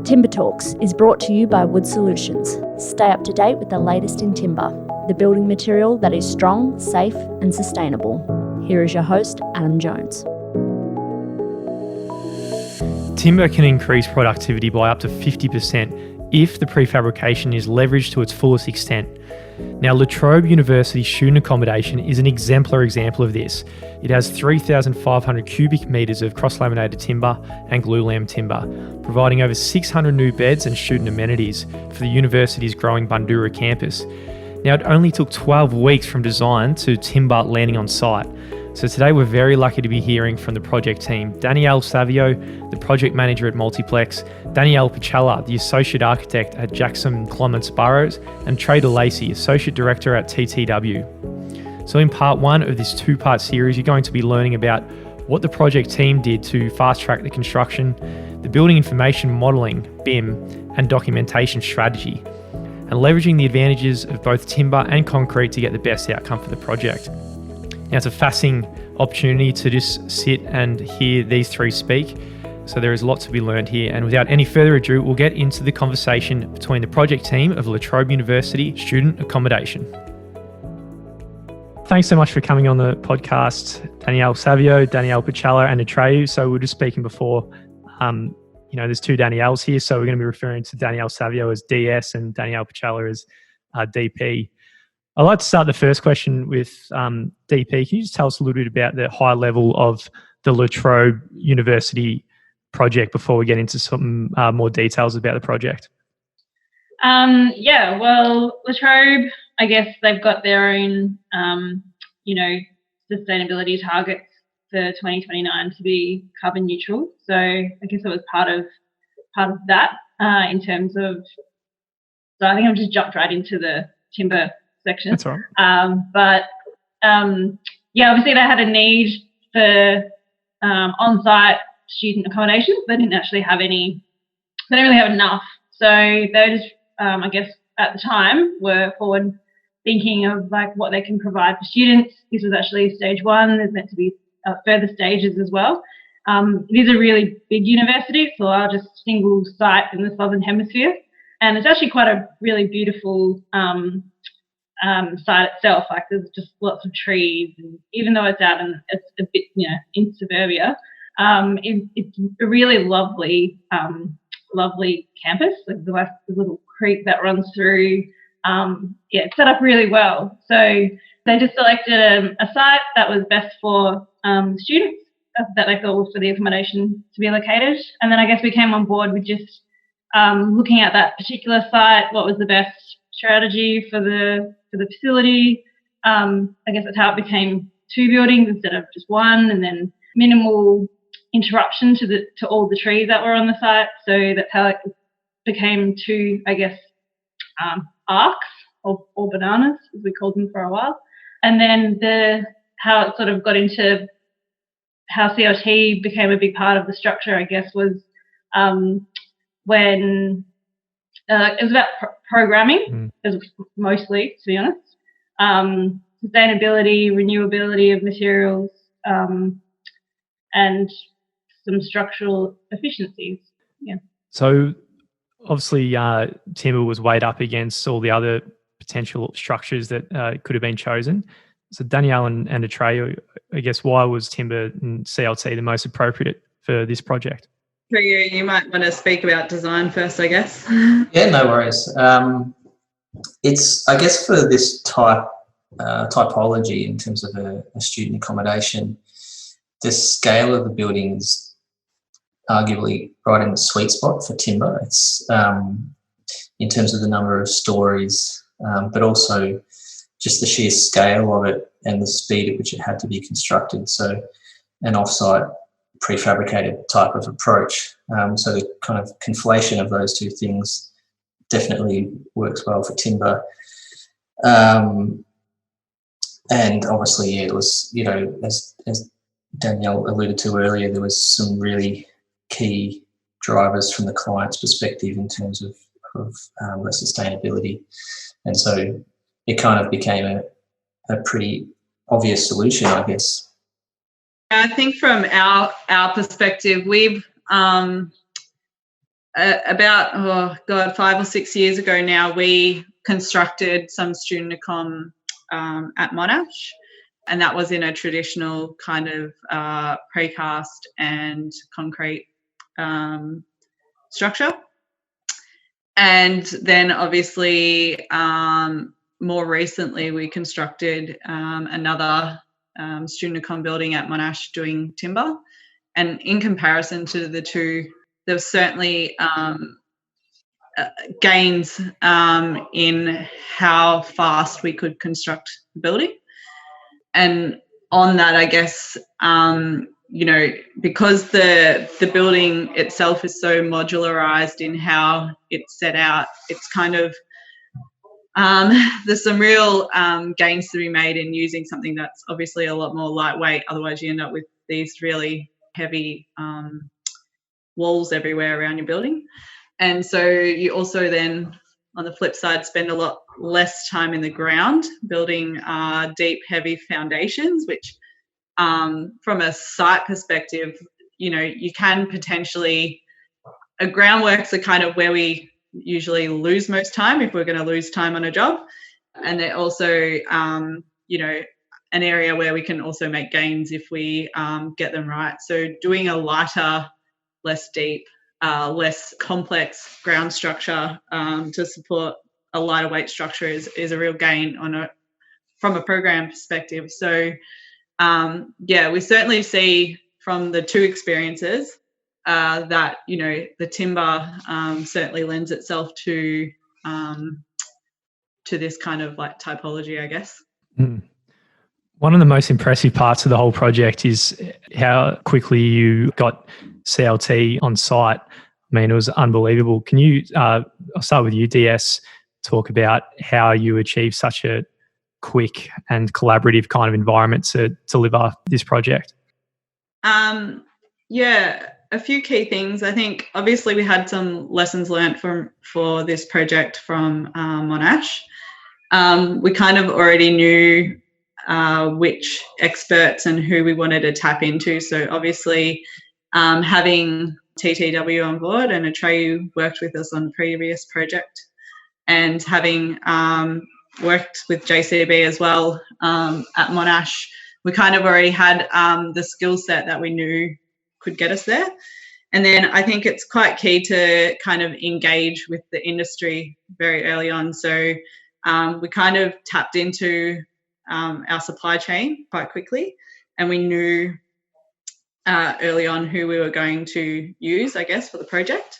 Timber Talks is brought to you by Wood Solutions. Stay up to date with the latest in timber, the building material that is strong, safe and sustainable. Here is your host, Adam Jones. Timber can increase productivity by up to 50% if the prefabrication is leveraged to its fullest extent. Now, Latrobe University Student Accommodation is an exemplar example of this. It has 3,500 cubic metres of cross-laminated timber and Glulam timber, providing over 600 new beds and student amenities for the university's growing Bundoora Campus. Now, it only took 12 weeks from design to timber landing on site. So today we're very lucky to be hearing from the project team, Danielle Savio, the Project Manager at Multiplex, Danielle Pacella, the Associate Architect at Jackson Clements Burrows, and Atreyu Lacy, Associate Director at TTW. So in part one of this two-part series, you're going to be learning about what the project team did to fast-track the construction, the building information modelling, BIM, and documentation strategy, and leveraging the advantages of both timber and concrete to get the best outcome for the project. Now, it's a fascinating opportunity to just sit and hear these three speak. So there is lots to be learned here. And without any further ado, we'll get into the conversation between the project team of Latrobe University Student Accommodation. Thanks so much for coming on the podcast, Danielle Savio, Danielle Pacella and Atreyu. So we were just speaking before, there's two Danielles here. So we're going to be referring to Danielle Savio as DS and Danielle Pacella as DP. I'd like to start the first question with DP. Can you just tell us a little bit about the high level of the Latrobe University project before we get into some more details about the project? Latrobe, I guess they've got their own, sustainability targets for 2029 to be carbon neutral. So I guess it was part of that in terms of. So I think I've just jumped right into the timber section. That's all right. Obviously they had a need for on-site student accommodations. They didn't actually have any. They didn't really have enough. So they just, I guess, at the time were forward thinking of like what they can provide for students. This was actually stage one. There's meant to be further stages as well. It is a really big university. It's the largest single site in the Southern Hemisphere, and it's actually quite a really beautiful site itself. Like there's just lots of trees, and even though it's out and it's a bit, in suburbia, it's a really lovely campus. Like the little creek that runs through. It's set up really well. So they just selected a site that was best for students that they thought was for the accommodation to be located. And then I guess we came on board with just looking at that particular site, what was the best strategy for the facility. I guess that's how it became two buildings instead of just one, and then minimal interruption to all the trees that were on the site. So that's how it became two, I guess, arcs or bananas, as we called them for a while. And then how it sort of got into how CLT became a big part of the structure, I guess, was when it was about programming, mostly, to be honest. Sustainability, renewability of materials, and some structural efficiencies. Yeah. So obviously timber was weighed up against all the other potential structures that could have been chosen. So Danielle and Atreyu, I guess, why was timber and CLT the most appropriate for this project? You might want to speak about design first, I guess. Yeah, no worries. It's, I guess, for this typology in terms of a student accommodation, the scale of the building is arguably right in the sweet spot for timber. It's in terms of the number of stories, but also just the sheer scale of it and the speed at which it had to be constructed. So an off-site prefabricated type of approach. So the kind of conflation of those two things definitely works well for timber. And obviously, it was, as Danielle alluded to earlier, there was some really key drivers from the client's perspective in terms of the sustainability. And so it kind of became a pretty obvious solution, I guess. I think from our perspective, we've about 5 or 6 years ago now, we constructed some student accom at Monash, and that was in a traditional kind of precast and concrete structure. And then obviously more recently we constructed another student accom building at Monash doing timber. And in comparison to the two, there was certainly gains in how fast we could construct the building. And on that, I guess, because the building itself is so modularized in how it's set out, it's kind of, there's some real gains to be made in using something that's obviously a lot more lightweight. Otherwise, you end up with these really heavy walls everywhere around your building. And so you also then, on the flip side, spend a lot less time in the ground building deep, heavy foundations, which from a site perspective, you can potentially, groundworks are kind of where we usually lose most time if we're going to lose time on a job. And they're also, an area where we can also make gains if we get them right. So doing a lighter, less deep, less complex ground structure to support a lighter weight structure is a real gain from a program perspective. So we certainly see from the two experiences that the timber certainly lends itself to this kind of like typology, I guess. Mm. One of the most impressive parts of the whole project is how quickly you got CLT on site. I mean, it was unbelievable. Can you, I'll start with you, DS, talk about how you achieved such a quick and collaborative kind of environment to deliver this project? A few key things. I think obviously we had some lessons learned for this project from Monash. We kind of already knew which experts and who we wanted to tap into. So obviously having TTW on board, and Atreyu worked with us on the previous project, and having worked with JCB as well at Monash, we kind of already had the skill set that we knew could get us there. And then I think it's quite key to kind of engage with the industry very early on. So we kind of tapped into our supply chain quite quickly, and we knew early on who we were going to use, I guess, for the project.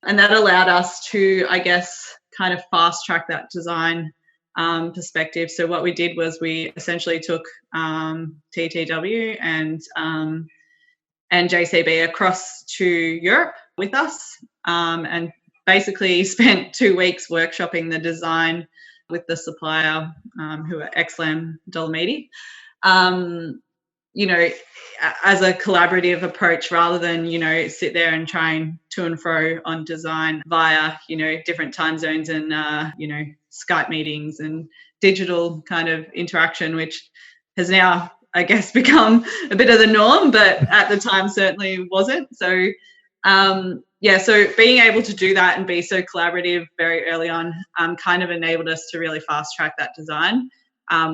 And that allowed us to, I guess, kind of fast track that design perspective. So what we did was we essentially took TTW and JCB across to Europe with us, and basically spent 2 weeks workshopping the design with the supplier, who are Glulam Dolomiti, as a collaborative approach rather than, sit there and try to and fro on design via, different time zones and, Skype meetings and digital kind of interaction, which has now, I guess, become a bit of the norm, but at the time certainly wasn't. So, so being able to do that and be so collaborative very early on kind of enabled us to really fast track that design.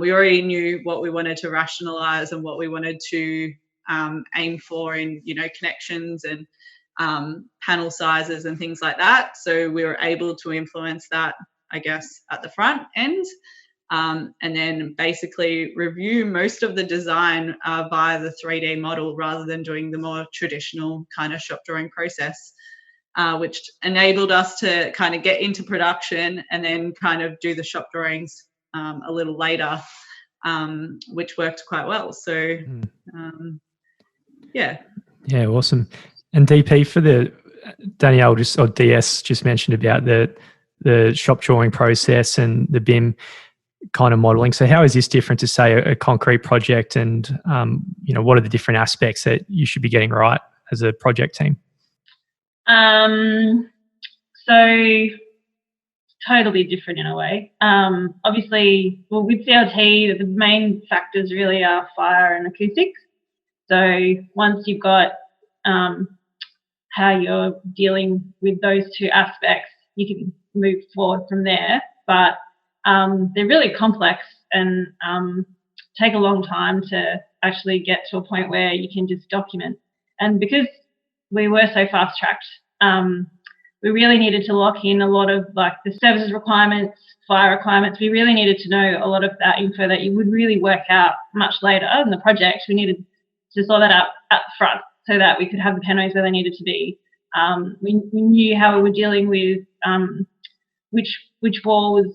We already knew what we wanted to rationalize and what we wanted to aim for in, connections and panel sizes and things like that. So we were able to influence that, I guess, at the front end. And then basically review most of the design via the 3D model rather than doing the more traditional kind of shop drawing process, which enabled us to kind of get into production and then kind of do the shop drawings a little later, which worked quite well. So, Yeah, awesome. And DP, for the Danielle or DS just mentioned about the shop drawing process and the BIM kind of modelling. So how is this different to, say, a concrete project, and what are the different aspects that you should be getting right as a project team? So totally different in a way. Obviously, with CLT, the main factors really are fire and acoustics. So once you've got how you're dealing with those two aspects, you can move forward from there. But they're really complex and take a long time to actually get to a point where you can just document. And because we were so fast-tracked, we really needed to lock in a lot of like the services requirements, fire requirements. We really needed to know a lot of that info that you would really work out much later in the project. We needed to sort that out up front so that we could have the panels where they needed to be. We knew how we were dealing with which wall was,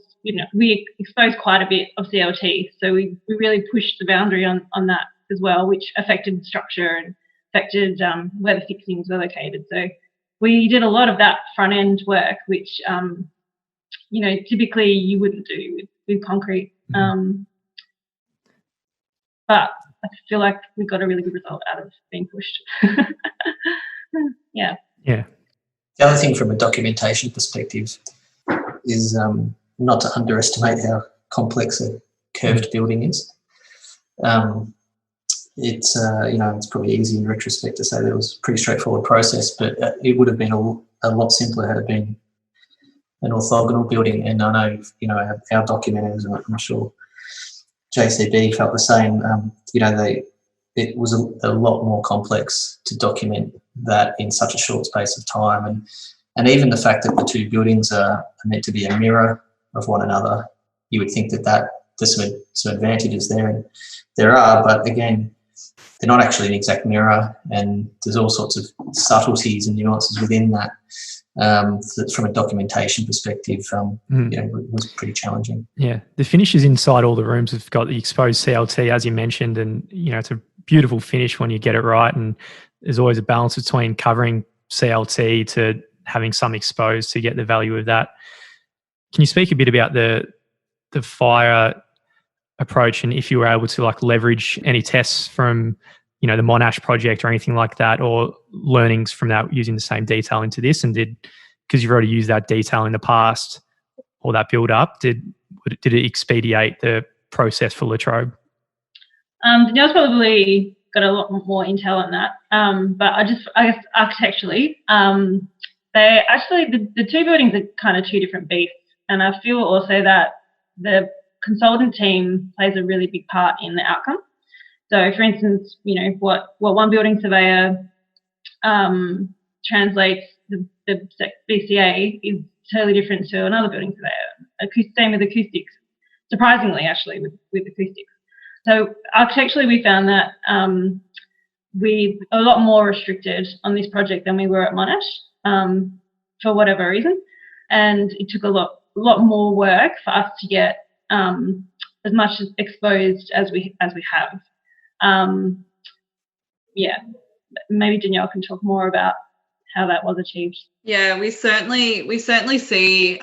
we exposed quite a bit of CLT. So we really pushed the boundary on that as well, which affected the structure and affected where the fixings were located. So we did a lot of that front end work, which, typically you wouldn't do with concrete. But I feel like we got a really good result out of being pushed. Yeah. Yeah. The other thing from a documentation perspective is not to underestimate how complex a curved building is. It's probably easy in retrospect to say that it was a pretty straightforward process, but it would have been a lot simpler had it been an orthogonal building. And I know, our documenters, and I'm sure JCB felt the same. It was a lot more complex to document that in such a short space of time, and even the fact that the two buildings are meant to be a mirror of one another, you would think that there's some advantages there, and there are, but again, they're not actually an exact mirror, and there's all sorts of subtleties and nuances within that. That from a documentation perspective, was pretty challenging. Yeah, the finishes inside all the rooms have got the exposed CLT, as you mentioned, and it's a beautiful finish when you get it right. And there's always a balance between covering CLT to having some exposed to get the value of that. Can you speak a bit about the fire approach, and if you were able to leverage any tests from the Monash project or anything like that, or learnings from that using the same detail into this, and because you've already used that detail in the past or that build up, did it expedite the process for Latrobe? Danielle's probably got a lot more intel on that, but I guess architecturally, they actually, the two buildings are kind of two different beasts, and I feel also that the consultant team plays a really big part in the outcome. So, for instance, what one building surveyor translates the BCA is totally different to another building surveyor. Same with acoustics, surprisingly, actually, with acoustics. So, architecturally, we found that we're a lot more restricted on this project than we were at Monash, for whatever reason, and it took a lot more work for us to get as much exposed as we have. Maybe Danielle can talk more about how that was achieved. Yeah, we certainly see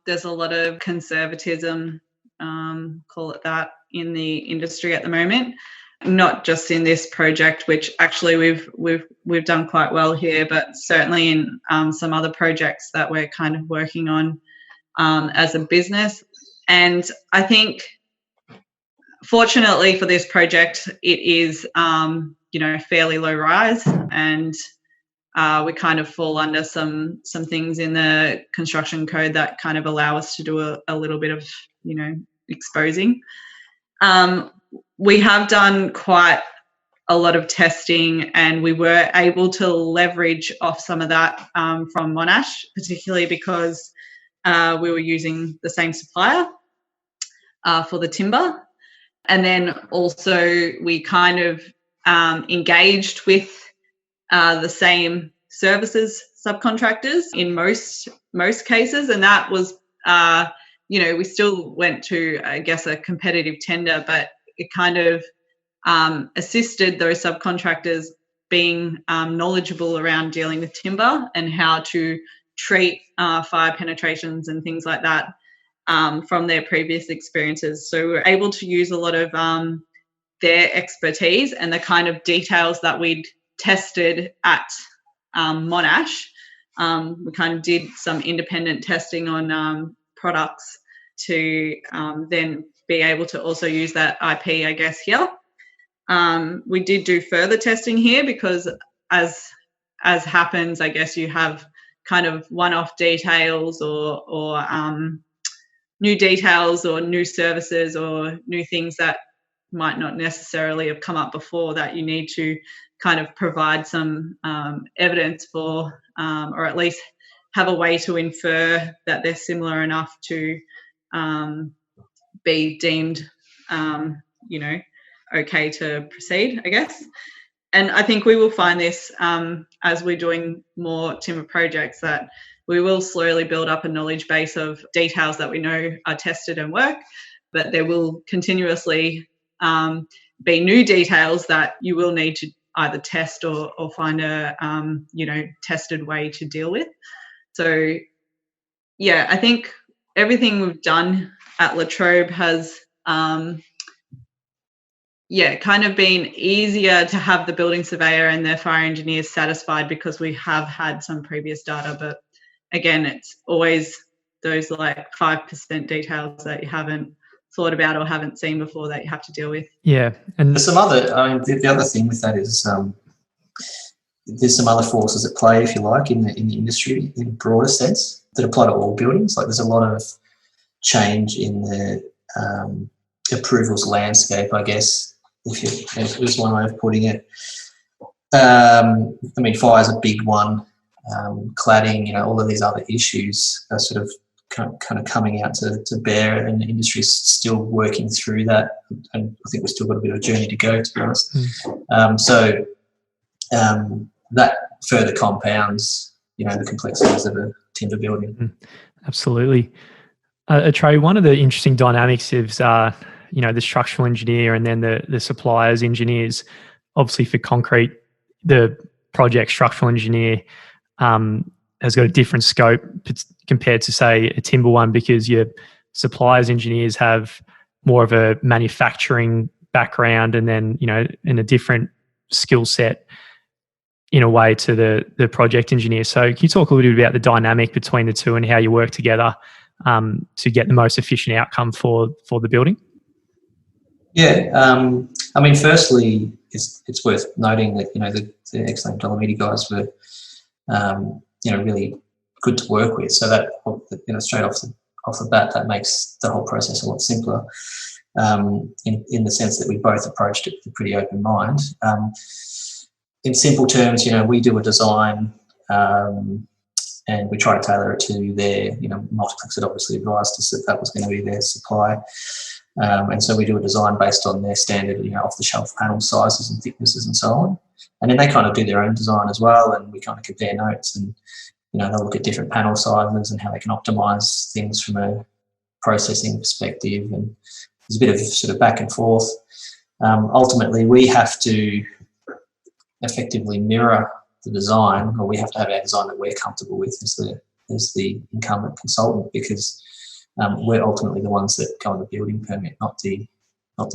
there's a lot of conservatism, call it that, in the industry at the moment. Not just in this project, which actually we've done quite well here, but certainly in some other projects that we're kind of working on as a business. And I think, fortunately for this project, it is fairly low rise, and we kind of fall under some things in the construction code that kind of allow us to do a little bit of exposing. We have done quite a lot of testing, and we were able to leverage off some of that from Monash, particularly because we were using the same supplier for the timber. And then also we kind of engaged with the same services subcontractors in most cases, and that was we still went to, I guess, a competitive tender, but it kind of assisted those subcontractors being knowledgeable around dealing with timber and how to treat fire penetrations and things like that from their previous experiences. So we're able to use a lot of their expertise and the kind of details that we'd tested at Monash. We kind of did some independent testing on products to then be able to also use that IP, I guess, here. We did do further testing here because, as as happens, I guess you have kind of one-off details or new details or new services or new things that might not necessarily have come up before that you need to kind of provide some evidence for, or at least have a way to infer that they're similar enough to be deemed, okay to proceed, I guess. And I think we will find this as we're doing more timber projects, that we will slowly build up a knowledge base of details that we know are tested and work, but there will continuously be new details that you will need to either test or find a tested way to deal with. So yeah, I think everything we've done at Latrobe has kind of been easier to have the building surveyor and their fire engineers satisfied because we have had some previous data. But again, it's always those like 5% details that you haven't thought about or haven't seen before that you have to deal with. Yeah. And there's some other, the other thing with that is there's some other forces at play, if you like, in the industry in a broader sense that apply to all buildings. Like there's a lot of change in the approvals landscape, I guess, if there's one way of putting it. Fire's a big one. Cladding, all of these other issues are sort of kind of coming out to bear, and the industry's still working through that. And I think we've still got a bit of a journey to go, to be honest. That further compounds, the complexities of a timber building. Absolutely. Atreyu, one of the interesting dynamics is, the structural engineer and then the suppliers engineers. Obviously for concrete, the project structural engineer has got a different scope compared to, say, a timber one, because your suppliers engineers have more of a manufacturing background and then, in a different skill set in a way to the project engineer. So can you talk a little bit about the dynamic between the two and how you work together to get the most efficient outcome for the building? Yeah, firstly, it's worth noting that the excellent Dolomiti guys were really good to work with. So that straight off the bat, that makes the whole process a lot simpler. In the sense that we both approached it with a pretty open mind. In simple terms, we do a design and we try to tailor it to their, Multiplex had obviously advised us that was going to be their supply. And so we do a design based on their standard, off-the-shelf panel sizes and thicknesses and so on. And then they kind of do their own design as well, and we kind of compare notes and, they'll look at different panel sizes and how they can optimise things from a processing perspective. And there's a bit of sort of back and forth. Ultimately, we have to effectively mirror the design, or we have to have our design that we're comfortable with as the incumbent consultant, because we're ultimately the ones that go on the building permit, not the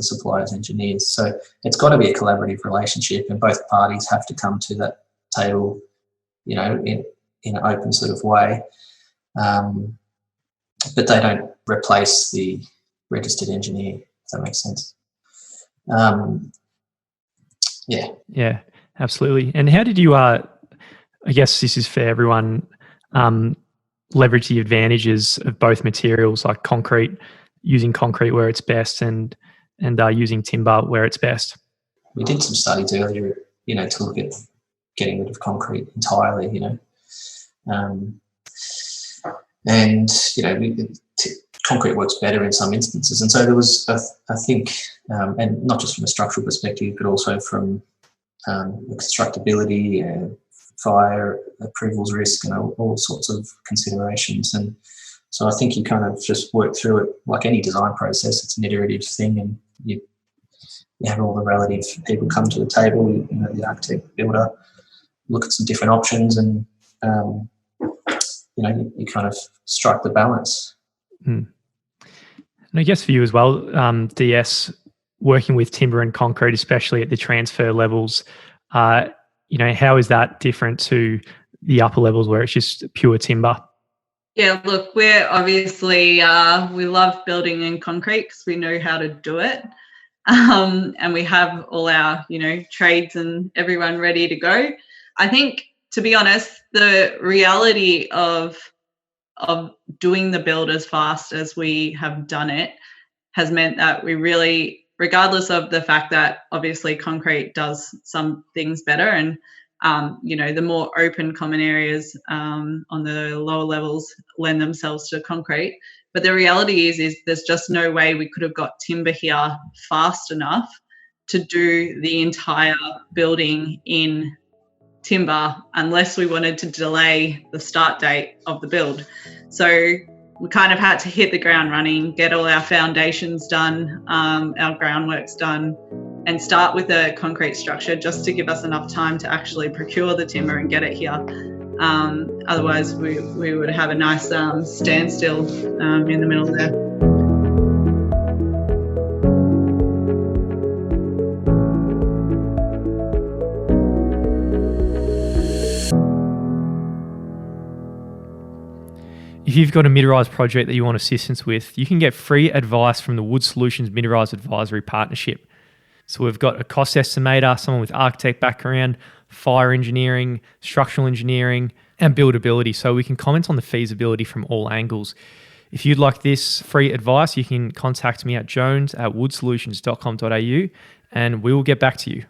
suppliers engineers. So it's got to be a collaborative relationship, and both parties have to come to that table, in an open sort of way. But they don't replace the registered engineer, if that makes sense. Yeah, absolutely. And how did you, I guess this is for everyone, leverage the advantages of both materials, like using concrete where it's best and using timber where it's best? We did some studies earlier, to look at getting rid of concrete entirely, concrete works better in some instances. And so there was, I think, and not just from a structural perspective, but also from constructability, fire approvals risk, all sorts of considerations. And so I think you kind of just work through it like any design process. It's an iterative thing, and you have all the relative people come to the table, the architect, builder, look at some different options, and you kind of strike the balance. And I guess for you as well, DS, working with timber and concrete, especially at the transfer levels, how is that different to the upper levels where it's just pure timber? Yeah, look, we're obviously, we love building in concrete because we know how to do it. And we have all our, trades and everyone ready to go. I think to be honest, the reality of doing the build as fast as we have done it has meant that we really, regardless of the fact that obviously concrete does some things better, and the more open common areas on the lower levels lend themselves to concrete. But the reality is there's just no way we could have got timber here fast enough to do the entire building in timber unless we wanted to delay the start date of the build. So we kind of had to hit the ground running, get all our foundations done, our groundworks done, and start with a concrete structure just to give us enough time to actually procure the timber and get it here. Otherwise, we would have a nice standstill in the middle there. If you've got a mid-rise project that you want assistance with, you can get free advice from the Wood Solutions Mid-Rise Advisory Partnership. So we've got a cost estimator, someone with architect background, fire engineering, structural engineering, and buildability. So we can comment on the feasibility from all angles. If you'd like this free advice, you can contact me at jones@woodsolutions.com.au and we will get back to you.